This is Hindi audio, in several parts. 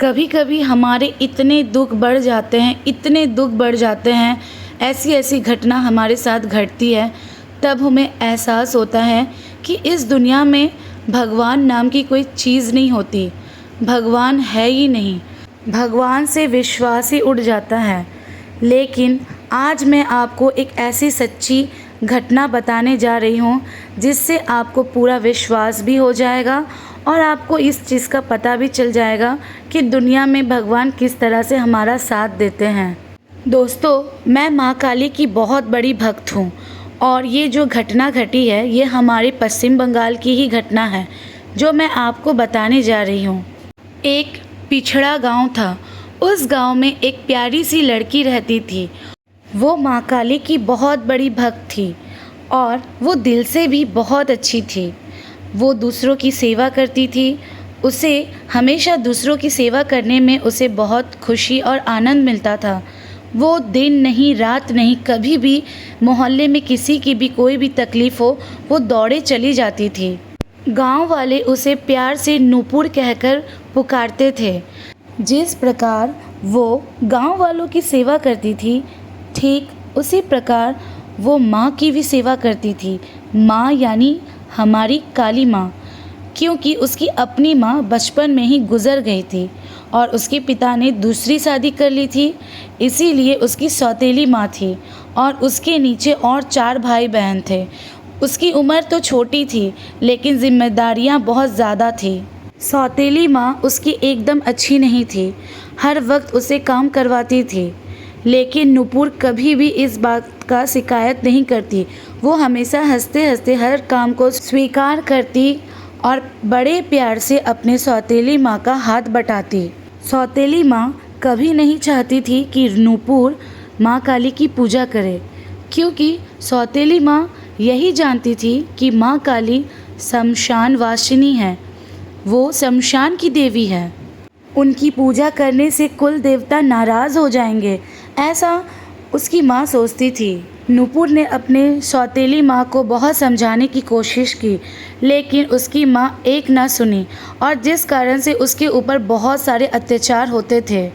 कभी कभी हमारे इतने दुख बढ़ जाते हैं, इतने दुख बढ़ जाते हैं, ऐसी ऐसी घटना हमारे साथ घटती है, तब हमें एहसास होता है कि इस दुनिया में भगवान नाम की कोई चीज़ नहीं होती। भगवान है ही नहीं। भगवान से विश्वास ही उड़ जाता है। लेकिन आज मैं आपको एक ऐसी सच्ची घटना बताने जा रही हूँ जिससे आपको पूरा विश्वास भी हो जाएगा और आपको इस चीज़ का पता भी चल जाएगा कि दुनिया में भगवान किस तरह से हमारा साथ देते हैं। दोस्तों, मैं माँ काली की बहुत बड़ी भक्त हूँ और ये जो घटना घटी है ये हमारे पश्चिम बंगाल की ही घटना है जो मैं आपको बताने जा रही हूँ। एक पिछड़ा गांव था। उस गांव में एक प्यारी सी लड़की रहती थी। वो माँ काली की बहुत बड़ी भक्त थी और वो दिल से भी बहुत अच्छी थी। वो दूसरों की सेवा करती थी। उसे हमेशा दूसरों की सेवा करने में उसे बहुत खुशी और आनंद मिलता था। वो दिन नहीं रात नहीं कभी भी मोहल्ले में किसी की भी कोई भी तकलीफ़ हो वो दौड़े चली जाती थी। गांव वाले उसे प्यार से नूपुर कहकर पुकारते थे। जिस प्रकार वो गांव वालों की सेवा करती थी, ठीक उसी प्रकार वो माँ की भी सेवा करती थी। माँ यानी हमारी काली माँ, क्योंकि उसकी अपनी माँ बचपन में ही गुज़र गई थी और उसके पिता ने दूसरी शादी कर ली थी, इसीलिए उसकी सौतेली माँ थी और उसके नीचे और 4 भाई बहन थे। उसकी उम्र तो छोटी थी लेकिन जिम्मेदारियाँ बहुत ज़्यादा थी। सौतेली माँ उसकी एकदम अच्छी नहीं थी, हर वक्त उसे काम करवाती थी, लेकिन नूपुर कभी भी इस बात का शिकायत नहीं करती। वो हमेशा हंसते हंसते हर काम को स्वीकार करती और बड़े प्यार से अपने सौतेली माँ का हाथ बटाती। सौतेली माँ कभी नहीं चाहती थी कि नूपुर माँ काली की पूजा करे, क्योंकि सौतेली माँ यही जानती थी कि माँ काली शमशान वासिनी है। वो शमशान की देवी है। उनकी पूजा करने से कुल देवता नाराज़ हो जाएंगे, ऐसा उसकी माँ सोचती थी। नूपुर ने अपने सौतेली माँ को बहुत समझाने की कोशिश की, लेकिन उसकी माँ एक ना सुनी और जिस कारण से उसके ऊपर बहुत सारे अत्याचार होते थे।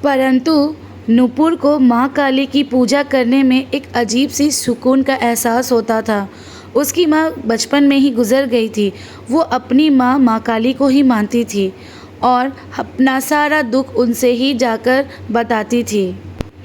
परंतु नूपुर को माँ काली की पूजा करने में एक अजीब सी सुकून का एहसास होता था। उसकी माँ बचपन में ही गुजर गई थी। वो अपनी माँ काली को ही मानती थी और अपना सारा दुख उनसे ही जाकर बताती थी।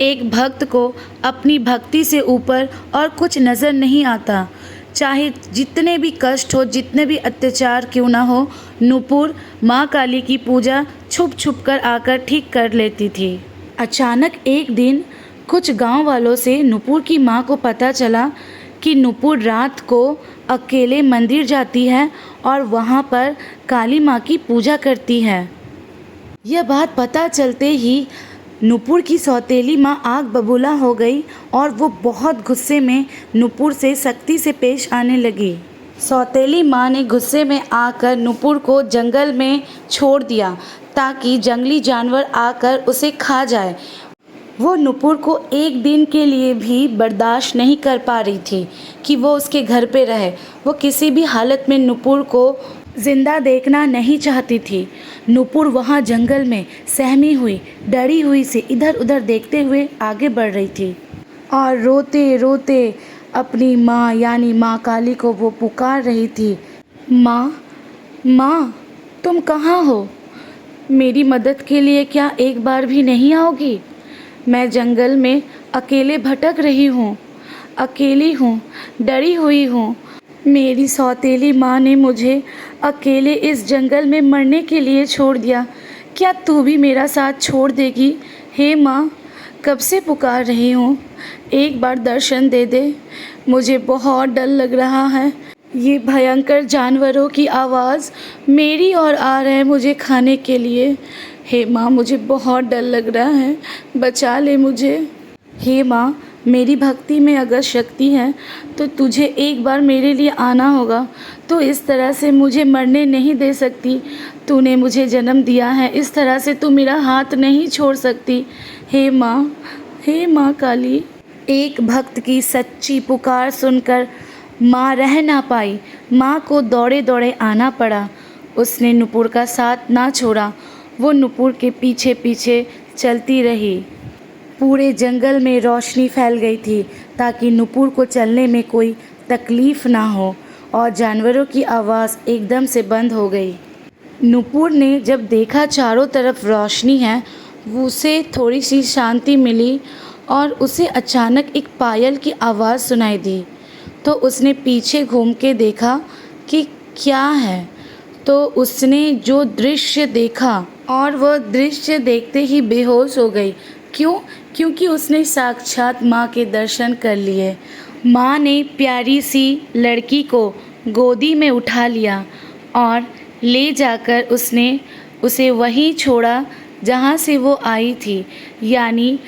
एक भक्त को अपनी भक्ति से ऊपर और कुछ नज़र नहीं आता। चाहे जितने भी कष्ट हो, जितने भी अत्याचार क्यों ना हो, नूपुर माँ काली की पूजा छुप छुप कर आकर ठीक कर लेती थी। अचानक एक दिन कुछ गांव वालों से नूपुर की माँ को पता चला कि नूपुर रात को अकेले मंदिर जाती है और वहाँ पर काली माँ की पूजा करती है। यह बात पता चलते ही नूपुर की सौतेली माँ आग बबूला हो गई और वो बहुत गुस्से में नूपुर से सख्ती से पेश आने लगी। सौतेली माँ ने गुस्से में आकर नूपुर को जंगल में छोड़ दिया ताकि जंगली जानवर आकर उसे खा जाए। वो नूपुर को एक दिन के लिए भी बर्दाश्त नहीं कर पा रही थी कि वो उसके घर पे रहे। वो किसी भी हालत में नूपुर को जिंदा देखना नहीं चाहती थी। नूपुर वहाँ जंगल में सहमी हुई, डरी हुई से इधर उधर देखते हुए आगे बढ़ रही थी और रोते रोते अपनी माँ यानी माँ काली को वो पुकार रही थी। माँ, माँ, तुम कहाँ हो? मेरी मदद के लिए क्या एक बार भी नहीं आओगी? मैं जंगल में अकेले भटक रही हूँ, अकेली हूँ, डरी हुई हूँ। मेरी सौतेली माँ ने मुझे अकेले इस जंगल में मरने के लिए छोड़ दिया। क्या तू भी मेरा साथ छोड़ देगी? हे माँ, कब से पुकार रही हूँ, एक बार दर्शन दे दे। मुझे बहुत डर लग रहा है। ये भयंकर जानवरों की आवाज़ मेरी ओर आ रहे हैं मुझे खाने के लिए। हे माँ, मुझे बहुत डर लग रहा है, बचा ले मुझे। हे माँ, मेरी भक्ति में अगर शक्ति है तो तुझे एक बार मेरे लिए आना होगा। तो इस तरह से मुझे मरने नहीं दे सकती। तूने मुझे जन्म दिया है, इस तरह से तू मेरा हाथ नहीं छोड़ सकती। हे माँ काली। एक भक्त की सच्ची पुकार सुनकर माँ रह ना पाई। माँ को दौड़े दौड़े आना पड़ा। उसने नूपुर का साथ ना छोड़ा। वो नुपुर के पीछे पीछे चलती रही। पूरे जंगल में रोशनी फैल गई थी ताकि नुपुर को चलने में कोई तकलीफ़ ना हो, और जानवरों की आवाज़ एकदम से बंद हो गई। नुपुर ने जब देखा चारों तरफ रोशनी है, उसे थोड़ी सी शांति मिली और उसे अचानक एक पायल की आवाज़ सुनाई दी। तो उसने पीछे घूम के देखा कि क्या है। तो उसने जो दृश्य देखा, और वह दृश्य देखते ही बेहोश हो गई। क्यों? क्योंकि उसने साक्षात माँ के दर्शन कर लिए। माँ ने प्यारी सी लड़की को गोदी में उठा लिया और ले जाकर उसने उसे वहीं छोड़ा जहाँ से वो आई थी, यानी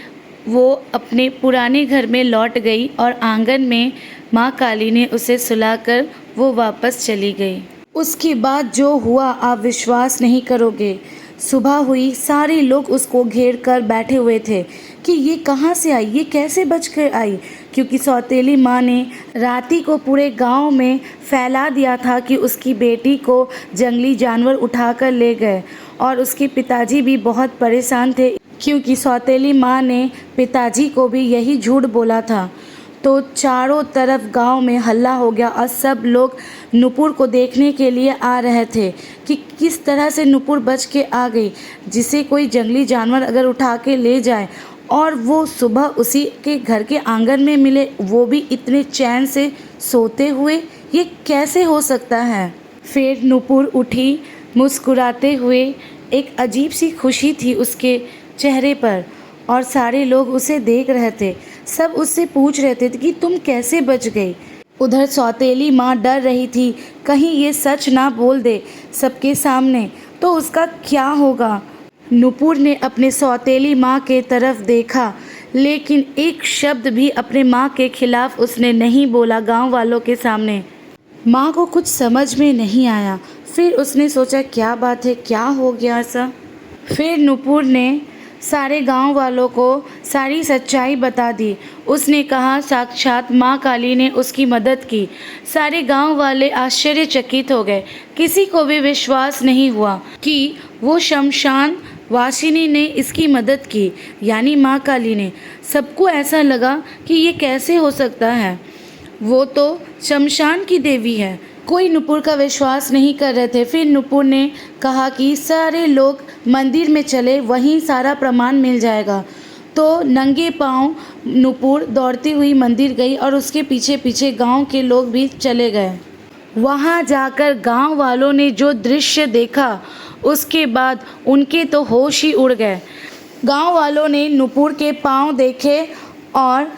वो अपने पुराने घर में लौट गई और आंगन में माँ काली ने उसे सुलाकर वो वापस चली गई। उसके बाद जो हुआ आप विश्वास नहीं करोगे। सुबह हुई, सारे लोग उसको घेर कर बैठे हुए थे कि ये कहाँ से आई, ये कैसे बच कर आई, क्योंकि सौतेली माँ ने राती को पूरे गांव में फैला दिया था कि उसकी बेटी को जंगली जानवर उठाकर ले गए। और उसके पिताजी भी बहुत परेशान थे क्योंकि सौतेली माँ ने पिताजी को भी यही झूठ बोला था। तो चारों तरफ गांव में हल्ला हो गया और सब लोग नुपुर को देखने के लिए आ रहे थे कि किस तरह से नुपुर बच के आ गई, जिसे कोई जंगली जानवर अगर उठा के ले जाए और वो सुबह उसी के घर के आंगन में मिले, वो भी इतने चैन से सोते हुए, ये कैसे हो सकता है। फिर नुपुर उठी मुस्कुराते हुए, एक अजीब सी खुशी थी उसके चेहरे पर और सारे लोग उसे देख रहे थे। सब उससे पूछ रहे थे कि तुम कैसे बच गई। उधर सौतेली माँ डर रही थी, कहीं ये सच ना बोल दे सबके सामने तो उसका क्या होगा। नुपुर ने अपने सौतेली माँ के तरफ देखा, लेकिन एक शब्द भी अपने माँ के खिलाफ उसने नहीं बोला गांव वालों के सामने। माँ को कुछ समझ में नहीं आया। फिर उसने सोचा क्या बात है, क्या हो गया ऐसा। फिर नुपुर ने सारे गांव वालों को सारी सच्चाई बता दी। उसने कहा साक्षात माँ काली ने उसकी मदद की। सारे गांव वाले आश्चर्यचकित हो गए। किसी को भी विश्वास नहीं हुआ कि वो शमशान वासिनी ने इसकी मदद की, यानी माँ काली ने। सबको ऐसा लगा कि ये कैसे हो सकता है, वो तो शमशान की देवी है। कोई नुपुर का विश्वास नहीं कर रहे थे। फिर नुपुर ने कहा कि सारे लोग मंदिर में चले, वहीं सारा प्रमाण मिल जाएगा। तो नंगे पांव नुपुर दौड़ती हुई मंदिर गई और उसके पीछे पीछे गांव के लोग भी चले गए। वहां जाकर गांव वालों ने जो दृश्य देखा, उसके बाद उनके तो होश ही उड़ गए। गांव वालों ने नुपुर के पाँव देखे और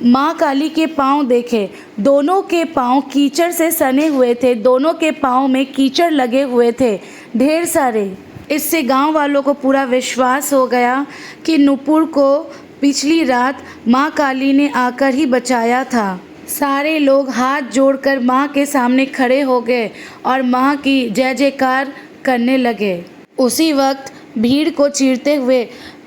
माँ काली के पाँव देखे। दोनों के पाँव कीचड़ से सने हुए थे, दोनों के पाँव में कीचड़ लगे हुए थे ढेर सारे। इससे गांव वालों को पूरा विश्वास हो गया कि नुपुर को पिछली रात माँ काली ने आकर ही बचाया था। सारे लोग हाथ जोड़कर माँ के सामने खड़े हो गए और माँ की जय जयकार करने लगे। उसी वक्त भीड़ को चीरते हुए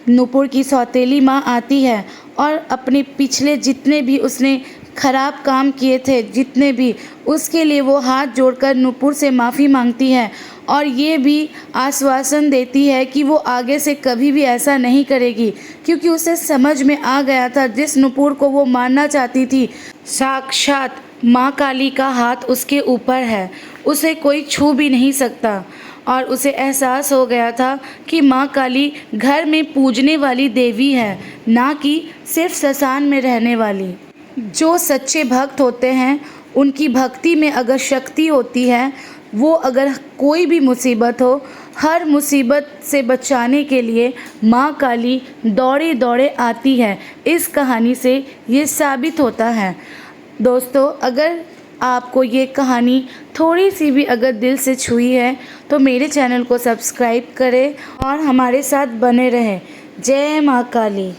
नुपुर की सौतेली माँ आती है और अपने पिछले जितने भी उसने खराब काम किए थे, जितने भी, उसके लिए वो हाथ जोड़कर नुपुर से माफ़ी मांगती है और ये भी आश्वासन देती है कि वो आगे से कभी भी ऐसा नहीं करेगी, क्योंकि उसे समझ में आ गया था जिस नुपुर को वो मारना चाहती थी, साक्षात माँ काली का हाथ उसके ऊपर है, उसे कोई छू भी नहीं सकता। और उसे एहसास हो गया था कि माँ काली घर में पूजने वाली देवी है, ना कि सिर्फ शमशान में रहने वाली। जो सच्चे भक्त होते हैं, उनकी भक्ति में अगर शक्ति होती है, वो अगर कोई भी मुसीबत हो, हर मुसीबत से बचाने के लिए माँ काली दौड़े दौड़े आती है। इस कहानी से ये साबित होता है। दोस्तों, अगर आपको ये कहानी थोड़ी सी भी अगर दिल से छुई है तो मेरे चैनल को सब्सक्राइब करें और हमारे साथ बने रहें। जय माँ काली।